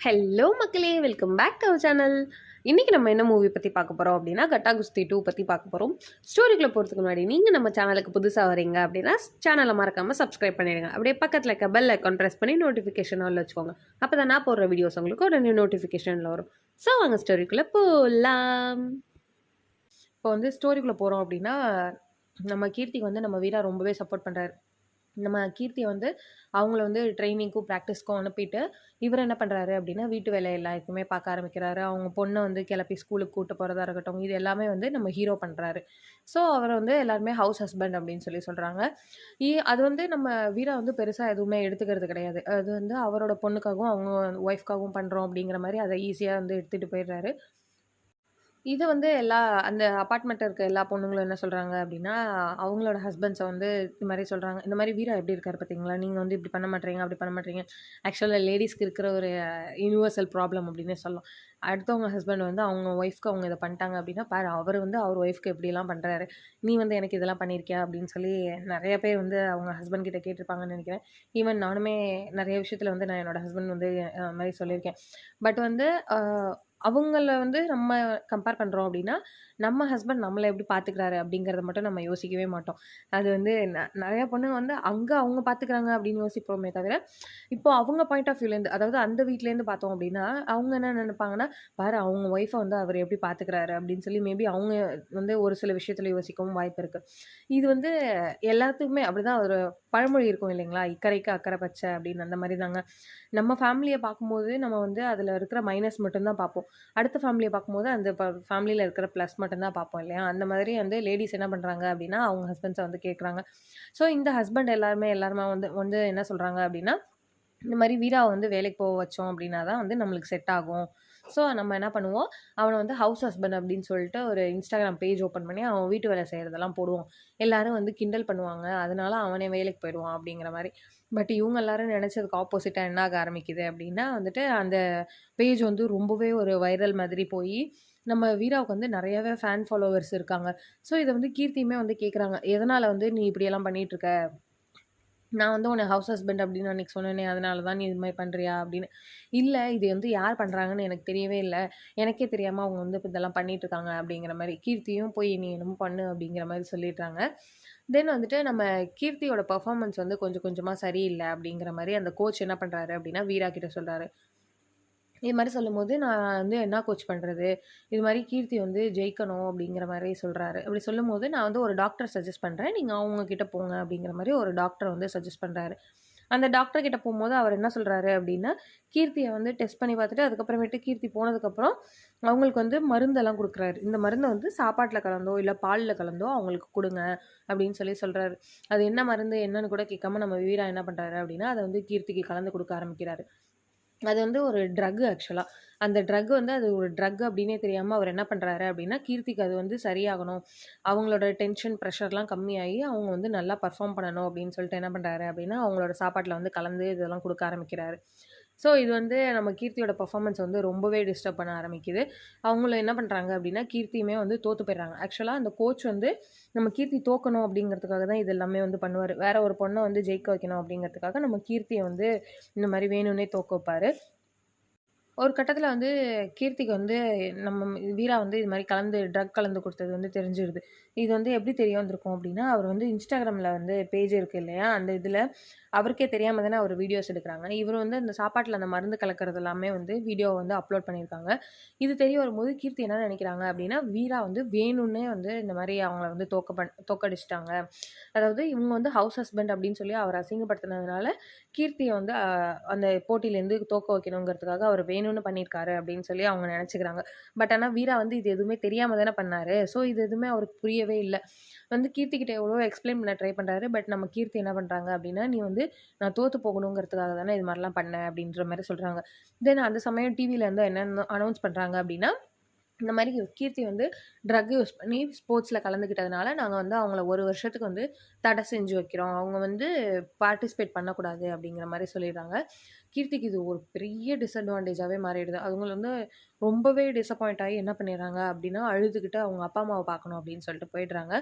Hello மக்களே, welcome back to our channel. இன்றைக்கி நம்ம என்ன மூவி பற்றி பார்க்க போகிறோம் அப்படின்னா, கட்டா குஸ்தி 2 பற்றி பார்க்க போகிறோம். ஸ்டோரிக்குள்ளே போகிறதுக்கு முன்னாடி நீங்கள் நம்ம சேனலுக்கு புதுசாக வரீங்க அப்படின்னா சேனலை மறக்காமல் சப்ஸ்கிரைப் பண்ணிடுங்க. அப்படியே பக்கத்தில் இருக்க பெல் ஐக்கான் ப்ரெஸ் பண்ணி நோட்டிஃபிகேஷன் ஆல் வச்சுக்கோங்க. அப்போ தான் நான் போடுற வீடியோஸ் உங்களுக்கு ஒரு நியூ நோட்டிஃபிகேஷனில் வரும். ஸோ வாங்க ஸ்டோரிக்குள்ளே போகலாம். இப்போ வந்து ஸ்டோரிக்குள்ளே போகிறோம் அப்படின்னா, நம்ம கீர்த்திக்கு வந்து நம்ம வீரா ரொம்பவே சப்போர்ட் பண்ணுறாரு. நம்ம கீர்த்தியை வந்து அவங்கள வந்து ட்ரைனிங்க்கும் ப்ராக்டிஸ்க்கும் அனுப்பிட்டு இவர் என்ன பண்ணுறாரு அப்படின்னா வீட்டு வேலை எல்லாருக்குமே பார்க்க ஆரம்பிக்கிறாரு. அவங்க பொண்ணை வந்து கிளப்பி ஸ்கூலுக்கு கூட்டு போகிறதா இருக்கட்டும், இது எல்லாமே வந்து நம்ம ஹீரோ பண்ணுறாரு. ஸோ அவர் வந்து எல்லாருமே ஹவுஸ் ஹஸ்பண்ட் அப்படின்னு சொல்கிறாங்க. அது வந்து நம்ம வீரா வந்து பெருசாக எதுவுமே எடுத்துக்கிறது கிடையாது. அது வந்து அவரோட பொண்ணுக்காகவும் அவங்க ஒய்ஃப்காகவும் பண்ணுறோம் அப்படிங்கிற மாதிரி அதை ஈஸியாக வந்து எடுத்துகிட்டு போயிடுறாரு. இது வந்து அந்த அபார்ட்மெண்ட்ல இருக்க எல்லா பொண்ணுங்களும் என்ன சொல்றாங்க அப்படின்னா, அவங்களோட ஹஸ்பண்ட்ஸ வந்து இது மாரி சொல்றாங்க. இந்த மாரி வீரா எப்படி இருக்காரு பார்த்தீங்களா? நீங்க வந்து இப்படி பண்ண மாட்றீங்க, அப்படி பண்ண மாட்றீங்க. ஆக்சுவலா லேடீஸ்க்கு இருக்கிற ஒரு யுனிவர்சல் ப்ராப்ளம் அப்படின்னே சொல்லலாம். அடுத்தவங்க ஹஸ்பண்ட் வந்து அவங்க ஒய்ஃப்க்கு அவங்க இத பண்ணிட்டாங்க அப்படின்னா, பாரு அவரு வந்து அவர் ஒய்ஃப்க்கு எப்படிலாம் பண்றாரு. நீ வந்து எனக்கு இதெல்லாம் பண்ணியிருக்கியா? அப்படின்னு சொல்லி நெறைய பேர் வந்து அவங்க ஹஸ்பண்ட் கிட்ட கேட்டுருப்பாங்கன்னு நெனைக்கிறேன். ஈவன் நானுமே நெறைய விஷயத்துல வந்து நான் என்னோட ஹஸ்பண்ட் வந்து மாரி சொல்லியிருக்கேன். பட் வந்து அ அவங்கள வந்து நம்ம கம்பேர் பண்றோம் அப்படின்னா, நம்ம ஹஸ்பண்ட் நம்மள எப்படி பார்த்துக்கிறாரு அப்படிங்கிறத மட்டும் நம்ம யோசிக்கவே மாட்டோம். அது வந்து நெறைய பொண்ணுங்க வந்து அங்க அவங்க பார்த்துக்கிறாங்க அப்படின்னு யோசிப்போமே தவிர, இப்போ அவங்க பாயிண்ட் ஆஃப் வியூலேருந்து அதாவது அந்த வீட்லேருந்து பார்த்தோம் அப்படின்னா, அவங்க என்ன நெனைப்பாங்கன்னா, பாரு அவங்க ஒய்ஃப வந்து அவர் எப்படி பார்த்துக்கிறாரு அப்படின்னு சொல்லி மேபி அவங்க வந்து ஒரு சில விஷயத்துல யோசிக்கவும் வாய்ப்பு இருக்கு. இது வந்து எல்லாத்துக்குமே அப்படிதான் ஒரு பழமொழி இருக்கும் இல்லைங்களா? "இக்கரைக்கு அக்கரை பச்சை" அப்படின்னு அந்த மாரி தாங்க. நம்ம ஃபேமிலிய பார்க்கும்போது நம்ம வந்து அதுல இருக்கிற மைனஸ் மட்டும் தான் பார்ப்போம். அடுத்த ஃபேமிலிய பார்க்கும்போது அந்த ஃபேமிலியில இருக்கிற ப்ளஸ் மட்டும் தான் பார்ப்போம் இல்லையா? அந்த மாதிரி வந்து லேடீஸ் என்ன பண்றாங்க அப்படின்னா, அவங்க ஹஸ்பண்ட்ஸ வந்து கேட்குறாங்க. ஸோ இந்த ஹஸ்பண்ட் எல்லாருமே வந்து வந்து என்ன சொல்றாங்க அப்படின்னா, இந்த மாரி வீராவ வந்து வேலைக்கு போக வச்சோம் அப்படின்னா தான் வந்து நம்மளுக்கு செட் ஆகும். ஸோ நம்ம என்ன பண்ணுவோம், அவன வந்து ஹவுஸ் ஹஸ்பண்ட் அப்படின்னு சொல்லிட்டு ஒரு Instagram பேஜ் ஓப்பன் பண்ணி அவன் வீட்டு வேலை செய்றதெல்லாம் போடுவோம். எல்லாரும் வந்து கிண்டல் பண்ணுவாங்க. அதனால அவனே வேலைக்கு போயிடுவான் அப்படிங்கிற மாரி. பட் இவங்க எல்லாரும் நெனச்சதுக்கு ஆப்போசிட்டா என்ன ஆக ஆரம்பிக்குது அப்படின்னா வந்துட்டு, அந்த பேஜ் வந்து ரொம்பவே ஒரு வைரல் மாதிரி போயி, நம்ம வீராவுக்கு வந்து நெறையாவே ஃபேன் ஃபாலோவர்ஸ் இருக்காங்க. ஸோ இத வந்து கீர்த்தியுமே வந்து கேட்குறாங்க. "எதனால வந்து நீ இப்படியெல்லாம் பண்ணிட்டுருக்க? நான் வந்து உன்ன ஹவுஸ் ஹஸ்பண்ட் அப்படின்னு அன்னைக்கு சொன்னேனே, அதனால தான் நீ இது மாரி பண்றியா?" அப்படின்னு. "இல்ல இது வந்து யார் பண்றாங்கன்னு எனக்கு தெரியவே இல்ல. எனக்கே தெரியாம அவங்க வந்து இப்ப இதெல்லாம் பண்ணிட்டுருக்காங்க." அப்படிங்கிற மாரி. கீர்த்தியும் போய் "நீ என்னமோ பண்ணு" அப்படிங்கிற மாரி சொல்லிடுறாங்க. தென் வந்துட்டு நம்ம கீர்த்தியோட பெர்ஃபார்மன்ஸ் வந்து கொஞ்சம் கொஞ்சமா சரியில்ல அப்படிங்கிற மாரி அந்த கோச் என்ன பண்றாரு அப்படின்னா, வீரா கிட்ட சொல்றாரு. இது மாரி சொல்லும்போது, நான் வந்து என்ன கோச் பண்றது? இது மாரி கீர்த்தி வந்து ஜெயிக்கணும் அப்படிங்கிற மாரி சொல்றாரு. அப்படி சொல்லும்போது, நான் வந்து ஒரு டாக்டர் சஜெஸ்ட் பண்றேன். நீங்க அவங்க கிட்ட போங்க அப்படிங்கிற மாரி ஒரு டாக்டர் வந்து சஜெஸ்ட் பண்றாரு. அந்த டாக்டர் கிட்ட போம்போது அவர் என்ன சொல்றாரு அப்படின்னா, கீர்த்திய வந்து டெஸ்ட் பண்ணி பார்த்துட்டு, அதுக்கப்புறமேட்டு கீர்த்தி போனதுக்கப்புறம், அவங்களுக்கு வந்து மருந்தெல்லாம் குடுக்குறாரு. இந்த மருந்த வந்து சாப்பாட்ல கலந்தோ, இல்ல பால்ல கலந்தோ அவங்களுக்கு குடுங்க அப்படின்னு சொல்லி சொல்றாரு. அது என்ன மருந்து என்னன்னு கூட கேட்காம நம்ம வீரா என்ன பண்றாரு அப்படின்னா, அத வந்து கீர்த்திக்கு கலந்து குடுக்க ஆரம்பிக்கிறாரு. அது வந்து ஒரு ட்ரக் ஆக்சுவலா. அந்த ட்ரக் வந்து அது ஒரு ட்ரக் அப்டின்னே தெரியாம அவர் என்ன பண்றாரு அப்டின்னா, கீர்த்திக்கு அது வந்து சரியாகணும். அவங்களோட டென்ஷன், பிரஷர்லாம் கம்மியாயி, அவங்க வந்து நல்லா பெர்ஃபார்ம் பண்ணணும் அப்டின்னு சொல்லிட்டு என்ன பண்றாரு அப்டின்னா, அவங்களோட சாப்பாட்ல வந்து கலந்து இதெல்லாம் குடுக்க ஆரம்பிக்கிறாரு. ஸோ இது வந்து நம்ம கீர்த்தியோட பெர்ஃபார்மன்ஸ் வந்து ரொம்பவே டிஸ்டர்ப் பண்ண ஆரம்பிக்குது. அவங்களும் என்ன பண்றாங்க அப்டின்னா, கீர்த்தியுமே வந்து தோத்து போயிடுறாங்க. ஆக்சுவலா அந்த கோச் வந்து நம்ம கீர்த்தி தோக்கணும் அப்டிங்கிறதுக்காக தான் இது எல்லாமே வந்து பண்ணுவாரு. வேற ஒரு பொண்ண வந்து ஜெயிக்க வைக்கணும் அப்டிங்கிறதுக்காக நம்ம கீர்த்திய வந்து இந்த மாரி வேணும்னே தோக்க வைப்பாரு. ஒரு கட்டத்தில வந்து கீர்த்திக்கு வந்து நம்ம வீரா வந்து இது மாரி ட்ரக் கலந்து குடுத்தது வந்து தெரிஞ்சிருது. இது வந்து எப்படி தெரிய வந்திருக்கும் அப்டின்னா, அவர் வந்து Instagramல வந்து பேஜ் இருக்கு இல்லையா? அந்த இதில அவருக்கே தெரியாம தானே அவர் வீடியோஸ் எடுக்குறாங்க. இவரு வந்து அந்த சாப்பாட்ல அந்த மருந்து கலக்கிறது எல்லாமே வந்து வீடியோ வந்து அப்லோட் பண்ணியிருக்காங்க. இது தெரிய வரும்போது கீர்த்தி என்ன நெனைக்கிறாங்க அப்டின்னா, வீரா வந்து வேணும்னே வந்து இந்த மாரி அவங்கள வந்து தோற்கடிச்சுட்டாங்க. அதாவது இவங்க வந்து ஹவுஸ் ஹஸ்பண்ட் அப்டின்னு சொல்லி அவர அசிங்கப்படுத்தினதுனால, கீர்த்திய வந்து அந்த போட்டியிலேருந்து தோக்க வைக்கணுங்கிறதுக்காக அவர் வேணும்னு பண்ணியிருக்காரு அப்படின்னு சொல்லி அவங்க நெனச்சுக்கிறாங்க. பட் ஆனா வீரா வந்து இது எதுவுமே தெரியாம தானே பண்ணாரு. ஸோ இது எதுவுமே அவருக்கு புரியவே இல்ல. வந்து கீர்த்தி கிட்ட எவ்வளவோ எக்ஸ்ப்ளைன் பண்ண ட்ரை பண்றாரு. பட் நம்ம கீர்த்தி என்ன பண்றாங்க அப்படின்னா, "நீ வந்து நான் தோத்து போகணுங்கிறதுக்காக தானே இது மாரிலாம் பண்ண" அப்படின்ற மாரி சொல்றாங்க. தென் அந்த சமயம் டிவில வந்து என்ன அனவுன்ஸ் பண்றாங்க அப்படின்னா, இந்த மாரி கீர்த்தி வந்து ட்ரக் யூஸ் பண்ணி ஸ்போர்ட்ஸ்ல கலந்துக்கிட்டதுனால, நாங்க வந்து அவங்கள 1 வருஷத்துக்கு வந்து தடை செஞ்சு வைக்கிறோம். அவங்க வந்து பார்ட்டிசிபேட் பண்ணக்கூடாது அப்படிங்கிற மாரி சொல்லிடுறாங்க. கீர்த்திக்கு இது ஒரு பெரிய டிஸ்அட்வான்டேஜாவே மாறிடுது. அவங்க வந்து ரொம்பவே டிசப்பாயிண்ட் ஆயி என்ன பண்ணிடுறாங்க அப்படின்னா, அழுதுகிட்டு அவங்க அப்பா, அம்மாவ பார்க்கணும் அப்படின்னு சொல்லிட்டு போயிடுறாங்க.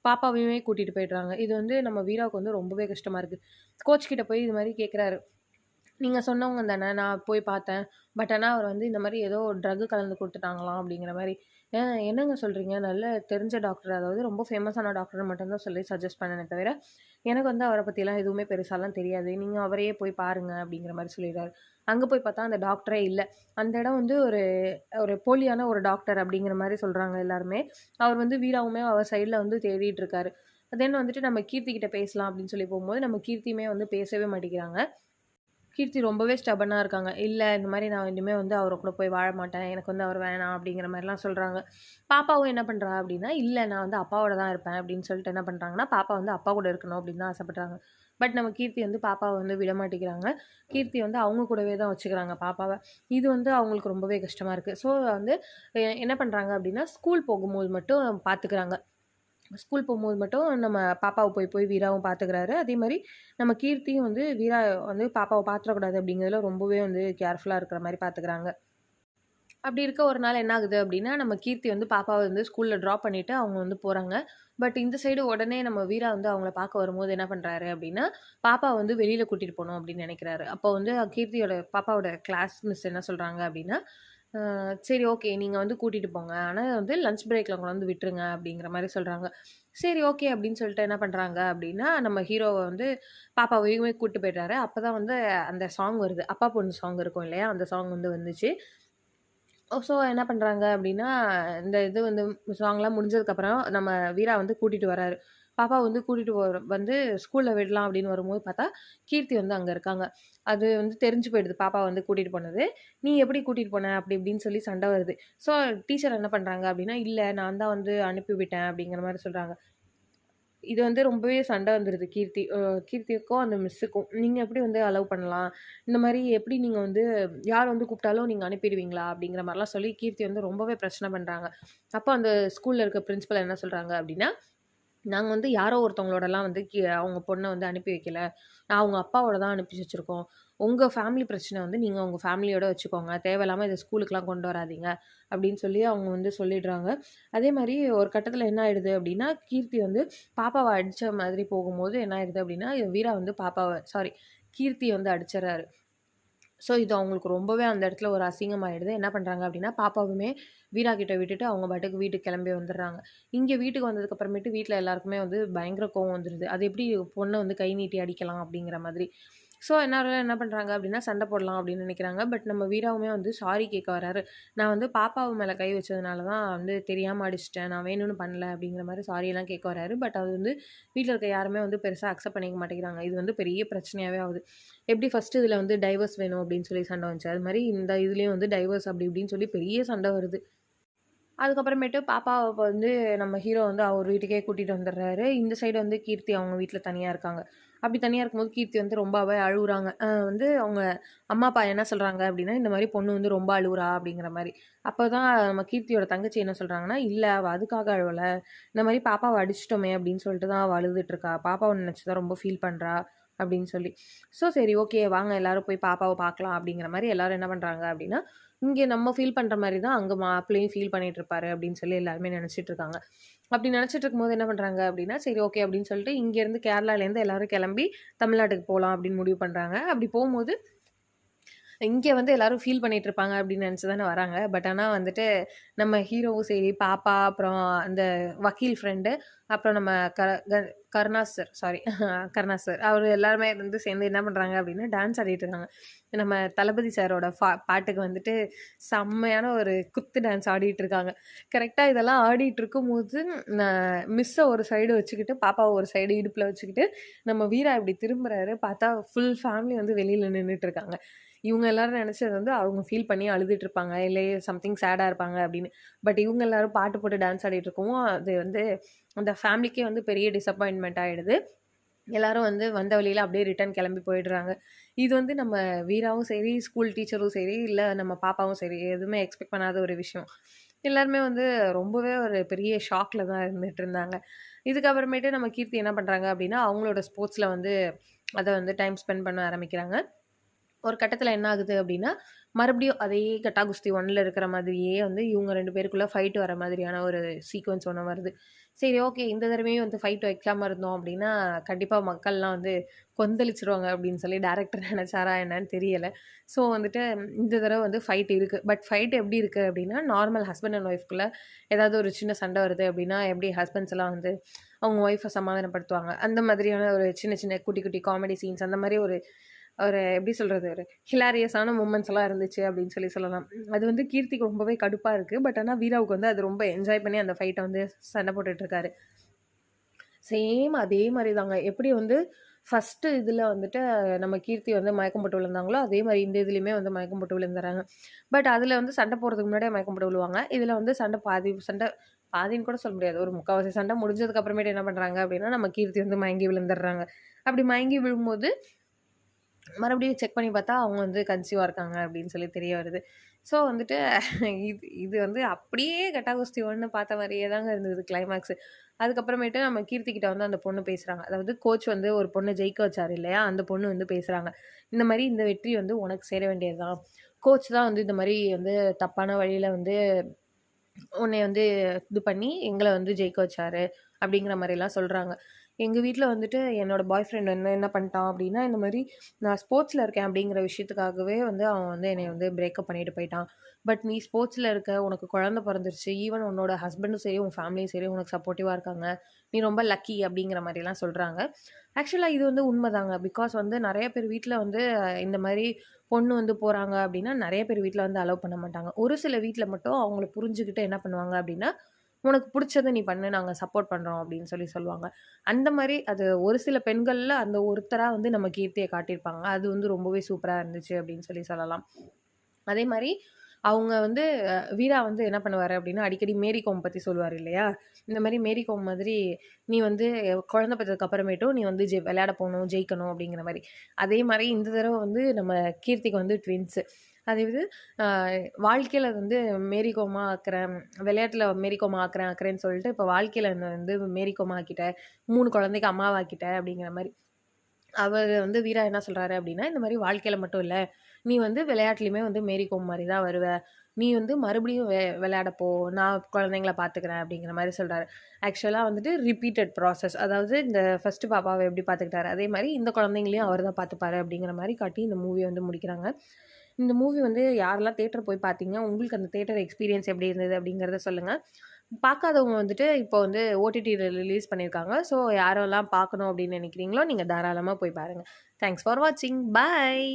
பாப்பாவையுமே கூட்டிட்டு போயிடுறாங்க. இது வந்து நம்ம வீராவுக்கு வந்து ரொம்பவே கஷ்டமா இருக்கு. கோச் கிட்ட போய் இது மாரி கேட்குறாரு. நீங்க சொன்னவங்க தானே, நான் போய் பார்த்தேன். பட் ஆனா அவர் வந்து இந்த மாரி ஏதோ ட்ரக் கலந்து குடுத்துட்டாங்களாம் அப்படிங்கிற மாரி. என்னங்க சொல்றீங்க? நல்ல தெரிஞ்ச டாக்டர், அதாவது ரொம்ப ஃபேமஸான டாக்டர் மட்டும் தான் சொல்லி சஜெஸ்ட் பண்ணேனே தவிர, எனக்கு வந்து அவர பத்திலாம் எதுவுமே பெருசாலாம் தெரியாது. நீங்க அவரையே போய் பாருங்க அப்படிங்கிற மாரி சொல்லிட்டாரு. அங்க போய் பார்த்தா அந்த டாக்டரே இல்ல. அந்த இடம் வந்து ஒரு ஒரு போலியான ஒரு டாக்டர் அப்படிங்கிற மாரி சொல்றாங்க எல்லாருமே. அவர் வந்து வீராவுமே அவர் சைட்ல வந்து தேடிட்டு இருக்காரு. தென் வந்துட்டு நம்ம கீர்த்தி கிட்ட பேசலாம் அப்படின்னு சொல்லி போம்போது, நம்ம கீர்த்தியுமே வந்து பேசவே மாட்டேங்கிறாங்க. கீர்த்தி ரொம்பவே ஸ்டபர்னா இருக்காங்க. இல்ல இந்த மாரி நான் இனிமே வந்து அவரு கூட போய் வாழ மாட்டேன். எனக்கு வந்து அவர் வேணாம் அப்படிங்கிற மாரிலாம் சொல்றாங்க. பாப்பாவும் என்ன பண்றா அப்படின்னா, இல்ல நான் வந்து அப்பாவோட தான் இருப்பேன் அப்படின்னு சொல்லிட்டு என்ன பண்றாங்கன்னா, பாப்பா வந்து அப்பா கூட இருக்கணும் அப்படின்னு தான் ஆசைப்படுறாங்க. பட் நம்ம கீர்த்தி வந்து பாப்பாவ வந்து விட மாட்டேங்கிறாங்க. கீர்த்தி வந்து அவங்க கூடவே தான் வச்சுக்கிறாங்க பாப்பாவ. இது வந்து அவங்களுக்கு ரொம்பவே கஷ்டமா இருக்கு. ஸோ வந்து என்ன பண்றாங்க அப்படின்னா, ஸ்கூல் போகும்போது மட்டும் பாத்துக்கிறாங்க. ஸ்கூல் போம்போது மட்டும் நம்ம பாப்பாவ போய் போய் வீராவும் பார்த்துக்கிறாரு. அதேமாரி நம்ம கீர்த்தியும் வந்து வீரா வந்து பாப்பாவ பார்த்துறக்கூடாது அப்படிங்கிறதுல ரொம்பவே வந்து கேர்ஃபுல்லா இருக்கிற மாரி பார்த்துக்கிறாங்க. அப்படி இருக்க ஒரு நாள் என்ன ஆகுது அப்படின்னா, நம்ம கீர்த்தி வந்து பாப்பாவ வந்து ஸ்கூல்ல ட்ராப் பண்ணிட்டு அவங்க வந்து போறாங்க. பட் இந்த சைடு உடனே நம்ம வீரா வந்து அவங்கள பார்க்க வரும்போது என்ன பண்றாரு அப்படின்னா, பாப்பாவ வந்து வெளியில கூட்டிட்டு போணும் அப்படின்னு நெனைக்கிறாரு. அப்போ வந்து கீர்த்தியோட பாப்பாவோட கிளாஸ் மிஸ் என்ன சொல்றாங்க அப்படின்னா, சரி ஓகே நீங்க வந்து கூட்டிட்டு போங்க. ஆனா வந்து லஞ்ச் பிரேக்ல கொண்டு வந்து விட்டுருங்க அப்படிங்கிற மாரி சொல்றாங்க. சரி ஓகே அப்படின்னு சொல்லிட்டு என்ன பண்றாங்க அப்படின்னா, நம்ம ஹீரோவ வந்து பாப்பாவையுமே கூட்டு போயிட்டாரு. அப்பதான் வந்து அந்த சாங் வருது. அப்பா பொண்ணு சாங் இருக்கும் இல்லையா? அந்த சாங் வந்து வந்துச்சு. ஸோ என்ன பண்றாங்க அப்டின்னா, இந்த இது வந்து சாங்லாம் முடிஞ்சதுக்கப்புறம் நம்ம வீரா வந்து கூட்டிட்டு வராரு. பாப்பாவ வந்து கூட்டிட்டு வந்து ஸ்கூல்ல விடலாம் அப்டின்னு வரும்போது பார்த்தா, கீர்த்தி வந்து அங்க இருக்காங்க. அது வந்து தெரிஞ்சு போயிடுது பாப்பாவ வந்து கூட்டிட்டு போனது. "நீ எப்படி கூட்டிட்டு போன?" அப்டி இப்டின்னு சொல்லி சண்ட வருது. ஸோ டீச்சர் என்ன பண்றாங்க அப்டின்னா, "இல்ல நான் தான் வந்து அனுப்பி விட்டேன்" அப்டிங்கிற மாரி சொல்றாங்க. இது வந்து ரொம்பவே சண்டை வந்துருது கீர்த்திக்கும் அந்த மிஸ்ஸுக்கும். "நீங்க எப்படி வந்து அலோவ் பண்ணலாம்? இந்த மாரி எப்படி நீங்க வந்து யார் வந்து கூப்பிட்டாலும் நீங்க அனுப்பிடுவீங்களா?" அப்படிங்கிற மாரிலாம் சொல்லி கீர்த்தி வந்து ரொம்பவே பிரச்சனை பண்றாங்க. அப்போ அந்த ஸ்கூல்ல இருக்க பிரின்சிபல் என்ன சொல்றாங்க அப்படின்னா, நாங்க வந்து யாரோ ஒருத்தவங்களோடலாம் வந்து அவங்க பொண்ண வந்து அனுப்பி வைக்கல. அவங்க அப்பாவோட தான் அனுப்பி வச்சிருக்கோம். உங்க ஃபேமிலி பிரச்சனை வந்து நீங்க உங்க ஃபேமிலியோட வச்சுக்கோங்க. தேவையில்லாம இத ஸ்கூலுக்குலாம் கொண்டு வராதீங்க. அப்படின்னு சொல்லி அவங்க வந்து சொல்லிடுறாங்க. அதே மாரி ஒரு கட்டத்தில என்ன ஆயிடுது அப்படின்னா, கீர்த்தி வந்து பாப்பாவ அடிச்ச மாதிரி போகும்போது என்ன ஆயிடுது அப்படின்னா, வீரா வந்து கீர்த்திய வந்து அடிச்சுர்றாரு. ஸோ, இது அவங்களுக்கு ரொம்பவே அந்த இடத்துல ஒரு அசிங்கமாயிடுது. என்ன பண்றாங்க அப்டின்னா, பாப்பாவுமே வீரா கிட்ட விட்டுட்டு அவங்க பாட்டுக்கு வீட்டுக்கு கிளம்பி வந்துடுறாங்க. இங்க வீட்டுக்கு வந்ததுக்கு அப்புறமேட்டு வீட்ல எல்லாருக்குமே வந்து பயங்கர கோவம் வந்துருது. அது எப்படி பொண்ண வந்து கை நீட்டி அடிக்கலாம் அப்படிங்கிற மாதிரி. ஸோ, எல்லாரும் என்ன பண்றாங்க அப்டின்னா, சண்டை போடலாம் அப்படின்னு நினைக்கிறாங்க. பட் நம்ம வீராவுமே வந்து சாரி கேட்க வராரு. நான் வந்து பாப்பாவு மேல கை வச்சதுனால தான் வந்து தெரியாம அடிச்சுட்டேன். நான் வேணும்னு பண்ணல அப்படிங்கிற மாரி சாரியெல்லாம் கேட்க வராரு. பட் அது வந்து வீட்ல இருக்க யாருமே வந்து பெருசா அக்செப்ட் பண்ணிக்க மாட்டேங்கிறாங்க. இது வந்து பெரிய பிரச்சனையாவே ஆகுது. எப்படி ஃபர்ஸ்ட்டு இதில வந்து டைவர்ஸ் வேணும் அப்படின்னு சொல்லி சண்டை வந்துச்சு. அது மாரி இந்த இதுலயும் வந்து டைவர்ஸ் அப்படி இப்படின்னு சொல்லி பெரிய சண்டை வருது. அதுக்கப்புறமேட்டு பாப்பாவ வந்து நம்ம ஹீரோ வந்து அவர் வீட்டுக்கே கூட்டிட்டு வந்துடுறாரு. இந்த சைடு வந்து கீர்த்தி அவங்க வீட்ல தனியா இருக்காங்க. அப்படி தனியா இருக்கும்போது கீர்த்தி வந்து ரொம்பவே அழுவுறாங்க. வந்து அவங்க அம்மா, அப்பா என்ன சொல்றாங்க அப்படின்னா, இந்த மாரி பொண்ணு வந்து ரொம்ப அழுவுறா அப்படிங்கிற மாரி. அப்பதான் நம்ம கீர்த்தியோட தங்கச்சி என்ன சொல்றாங்கன்னா, "இல்ல அவ அதுக்காக அழுவல. இந்த மாரி பாப்பாவ அடிச்சுட்டோமே அப்படின்னு சொல்லிட்டு தான் அவ அழுதுட்டு இருக்கா. பாப்பாவ நினைச்சு தான் ரொம்ப ஃபீல் பண்றா." அப்படின்னு சொல்லி. சரி ஓகே வாங்க எல்லாரும் போய் பாப்பாவ பார்க்கலாம் அப்படிங்கிற மாரி எல்லாரும் என்ன பண்றாங்க அப்படின்னா, இங்க நம்ம ஃபீல் பண்ற மாரி தான் அங்க மாப்பிள்ளையும் ஃபீல் பண்ணிட்டு இருப்பாரு அப்படின்னு சொல்லி எல்லாருமே நெனச்சுட்டு இருக்காங்க. அப்படி நெனச்சுட்டு இருக்கும்போது என்ன பண்றாங்க அப்படின்னா, சரி ஓகே அப்படின்னு சொல்லிட்டு இங்கேருந்து கேரளாலேருந்து எல்லாரும் கெளம்பி தமிழ்நாட்டுக்கு போலாம் அப்படின்னு முடிவு பண்றாங்க. அப்படி போம்போது இங்க வந்து எல்லாரும் ஃபீல் பண்ணிட்டு இருப்பாங்க அப்படின்னு நெனச்சு தானே வராங்க. பட் ஆனா வந்துட்டு நம்ம ஹீரோவும் சரி, பாப்பா அப்புறம் அந்த வக்கீல் ஃப்ரெண்டு அப்புறம் நம்ம க க Karunas sir sorry Karunas sir அவரு எல்லாருமே வந்து சேர்ந்து என்ன பண்றாங்க அப்படின்னா, டான்ஸ் ஆடிட்டு இருக்காங்க. நம்ம தளபதி சாரோட பாட்டுக்கு வந்துட்டு செம்மையான ஒரு குத்து டான்ஸ் ஆடிட்டு இருக்காங்க. கரெக்ட்டா இதெல்லாம் ஆடிட்டு இருக்கும்போது, மிஸ்ஸ ஒரு சைடு வச்சுக்கிட்டு, பாப்பாவ ஒரு சைடு இடுப்புல வச்சுக்கிட்டு, நம்ம வீரா இப்படி திரும்புறாரு. பார்த்தா ஃபுல் ஃபேமிலி வந்து வெளியில நின்னுட்டு இருக்காங்க. இவங்க எல்லாரும் நெனச்சது வந்து அவங்க ஃபீல் பண்ணி அழுதுட்டு இருப்பாங்க. இல்ல சம்திங் சேடா இருப்பாங்க அப்படின்னு. பட் இவங்க எல்லாரும் பாட்டு போட்டு டான்ஸ் ஆடிட்டு இருக்கவும், அது வந்து அந்த ஃபேமிலிக்கே வந்து பெரிய டிசப்பாயின்ட்மென்ட் ஆயிடுது. எல்லாரும் வந்து வந்த வழியில அப்படியே ரிட்டர்ன் கிளம்பி போயிடுறாங்க. இது வந்து நம்ம வீராவும் சரி, ஸ்கூல் டீச்சரும் சரி, இல்ல நம்ம பாப்பாவும் சரி, எதுவுமே எக்ஸ்பெக்ட் பண்ணாத ஒரு விஷயம். எல்லாருமே வந்து ரொம்பவே ஒரு பெரிய ஷாக்ல தான் இருந்துட்டு இருந்தாங்க. இதுக்கப்புறமேட்டு நம்ம கீர்த்தி என்ன பண்றாங்க அப்படின்னா, அவங்களோட ஸ்போர்ட்ஸ்ல வந்து அத வந்து டைம் ஸ்பெண்ட் பண்ண ஆரம்பிக்கிறாங்க. ஒரு கட்டத்தில என்ன ஆகுது அப்டின்னா, மறுபடியும் அதே கட்டா குஸ்தி 1ல இருக்கிற மாதிரியே வந்து இவங்க 2 பேருக்குள்ள ஃபைட் வர மாதிரியான ஒரு சீக்வென்ஸ் ஒண்ணு வருது. சரி ஓகே இந்த தடவையும் வந்து ஃபைட் வைக்காம இருந்தோம் அப்டின்னா, கண்டிப்பா மக்கள்லாம் வந்து கொந்தளிச்சுருவாங்க அப்டின்னு சொல்லி டைரக்டர் நெனச்சாரா என்னன்னு தெரியல. ஸோ வந்துட்டு இந்த தடவ வந்து ஃபைட் இருக்கு. பட் ஃபைட் எப்டி இருக்கு அப்டின்னா, நார்மல் ஹஸ்பண்ட் அண்ட் ஒய்ஃப்குள்ள ஏதாவது ஒரு சின்ன சண்ட வருது அப்டின்னா, எப்டி ஹஸ்பண்ட்ஸ் எல்லாம் வந்து அவங்க ஒய்ஃப சமாதானப்படுத்துவாங்க. அந்த மாதிரியான ஒரு சின்ன சின்ன குட்டி குட்டி காமெடி சீன்ஸ் அந்த மாரி ஒரு ஒரு எப்படி சொல்றது? ஒரு ஹிலாரியஸான மொமெண்ட்ஸ்லாம் இருந்துச்சு அப்படின்னு சொல்லலாம். அது வந்து கீர்த்திக்கு ரொம்பவே கடுப்பா இருக்கு. பட் ஆனா வீராவுக்கு வந்து அது ரொம்ப என்ஜாய் பண்ணி அந்த ஃபைட்ட வந்து சண்டை போட்டுட்டு இருக்காரு. சேம் அதே மாரி தாங்க. எப்படி வந்து ஃபர்ஸ்ட்டு இதுல வந்துட்டு நம்ம கீர்த்தி வந்து மயக்கம் போட்டு விழுந்தாங்களோ, அதே மாரி இந்த இதுலயுமே வந்து மயக்கம் போட்டு விழுந்துர்றாங்க. பட் அதுல வந்து சண்டை போடுறதுக்கு முன்னாடியே மயக்கம் போட்டு விழுவாங்க. இதுல வந்து சண்டை பாதின்னு கூட சொல்ல முடியாது. ஒரு 3/4வாசி சண்டை முடிஞ்சதுக்கு அப்புறமேட்டு என்ன பண்றாங்க அப்படின்னா, நம்ம கீர்த்தி வந்து மயங்கி விழுந்துர்றாங்க. அப்படி மயங்கி விழும்போது மறுபடியும் செக் பண்ணி பார்த்தா, அவங்க வந்து கன்சீவா இருக்காங்க அப்படின்னு சொல்லி தெரிய வருது. ஸோ வந்துட்டு இது இது வந்து அப்படியே கட்டாகுஸ்தி 1 பார்த்த மாரியே தாங்க இருந்தது கிளைமாக்ஸு. அதுக்கப்புறமேட்டு நம்ம கீர்த்தி கிட்ட வந்து அந்த பொண்ணு பேசுறாங்க. அதாவது கோச் வந்து ஒரு பொண்ண ஜெயிக்க வச்சாரு இல்லையா? அந்த பொண்ணு வந்து பேசுறாங்க. இந்த மாரி இந்த வெற்றி வந்து உனக்கு சேர வேண்டியது தான். கோச் தான் வந்து இந்த மாரி வந்து தப்பான வழியில வந்து உன்னைய வந்து இது பண்ணி எங்கள வந்து ஜெயிக்க வச்சாரு. அப்படிங்கிற மாரிலாம் சொல்றாங்க. எங்க வீட்ல வந்துட்டு என்னோட பாய் ஃப்ரெண்ட் வந்து என்ன பண்ணிட்டான் அப்படின்னா, இந்த மாரி நான் ஸ்போர்ட்ஸ்ல இருக்கேன் அப்படிங்கிற விஷயத்துக்காகவே வந்து அவன் வந்து என்னைய வந்து பிரேக்கப் பண்ணிட்டு போயிட்டான். பட் நீ ஸ்போர்ட்ஸ்ல இருக்க, உனக்கு குழந்தை பொறந்துருச்சு. ஈவன் உன்னோட ஹஸ்பண்டும் சரி, உன் ஃபேமிலியும் சரி உனக்கு சப்போர்ட்டிவா இருக்காங்க. நீ ரொம்ப லக்கி அப்படிங்கிற மாரிலாம் சொல்றாங்க. ஆக்சுவலா இது வந்து உண்மதாங்க. பிகாஸ் வந்து நெறைய பேர் வீட்ல வந்து இந்த மாரி பொண்ணு வந்து போறாங்க அப்படின்னா, நெறைய பேர் வீட்ல வந்து அலோவ் பண்ண மாட்டாங்க. ஒரு சில வீட்ல மட்டும் அவங்கள புரிஞ்சுகிட்டு என்ன பண்ணுவாங்க அப்படின்னா, "உனக்கு புடிச்சத நீ பண்ணு. நாங்க சப்போர்ட் பண்றோம்." அப்படின்னு சொல்லுவாங்க. அந்த மாரி அது ஒரு சில பெண்கள்ல அந்த ஒருத்தரா வந்து நம்ம கீர்த்திய காட்டியிருப்பாங்க. அது வந்து ரொம்பவே சூப்பரா இருந்துச்சு அப்படின்னு சொல்லலாம். அதே மாரி அவங்க வந்து வீரா வந்து என்ன பண்ணுவாரு அப்டின்னா, அடிக்கடி மேரி கோம் பத்தி சொல்லுவாரு இல்லையா? இந்த மாரி மேரி கோம் மாதிரி நீ வந்து குழந்தை பெத்ததுக்கு அப்புறமேட்டும் நீ வந்து விளையாட போணும், ஜெயிக்கணும் அப்டிங்கிற மாரி. அதே மாரி இந்த தடவ வந்து நம்ம கீர்த்திக்கு வந்து ட்வின்ஸு. அதாவது அ வாழ்க்கையில வந்து மேரி கோமா ஆக்குறேன், விளையாட்டுல மேரி கோமா ஆக்குறேன்னு சொல்லிட்டு, இப்ப வாழ்க்கையில என்ன வந்து மேரி கோமா ஆக்கிட்ட, 3 குழந்தைக்கு அம்மாவாக்கிட்ட அப்டிங்கிற மாரி. அவரு வந்து வீரா என்ன சொல்றாரு அப்டின்னா, இந்த மாரி வாழ்க்கையில மட்டும் இல்ல, நீ வந்து விளையாட்டுலயுமே வந்து மேரி கோம் மாரி தான் வருவ. நீ வந்து மறுபடியும் விளையாட போ. நான் குழந்தைங்கள பார்த்துக்கிறேன் அப்டிங்கிற மாரி சொல்றாரு. ஆக்சுவலா வந்துட்டு ரிப்பீட்டட் ப்ராசஸ். அதாவது இந்த ஃபர்ஸ்ட்டு பாப்பாவ எப்படி பார்த்துக்கிட்டாரு, அதே மாரி இந்த குழந்தைங்களையும் அவர் தான் பார்த்துப்பாரு அப்டிங்கிற மாரி காட்டி இந்த மூவிய வந்து முடிக்கிறாங்க. இந்த மூவி வந்து யாரெல்லாம் தியேட்டர் போய் பார்த்தீங்க, உங்களுக்கு அந்த தியேட்டர் எக்ஸ்பீரியன்ஸ் எப்படி இருந்தது அப்டிங்கிறத சொல்லுங்க. பார்க்காதவங்க வந்துட்டு இப்போ வந்து ஓடிடில ரிலீஸ் பண்ணியிருக்காங்க. ஸோ யாரெல்லாம் பார்க்கணும் அப்படின்னு நினைக்கிறீங்களோ, நீங்க தாராளமா போய் பாருங்க. தேங்க்ஸ் ஃபார் வாட்சிங். பாய்.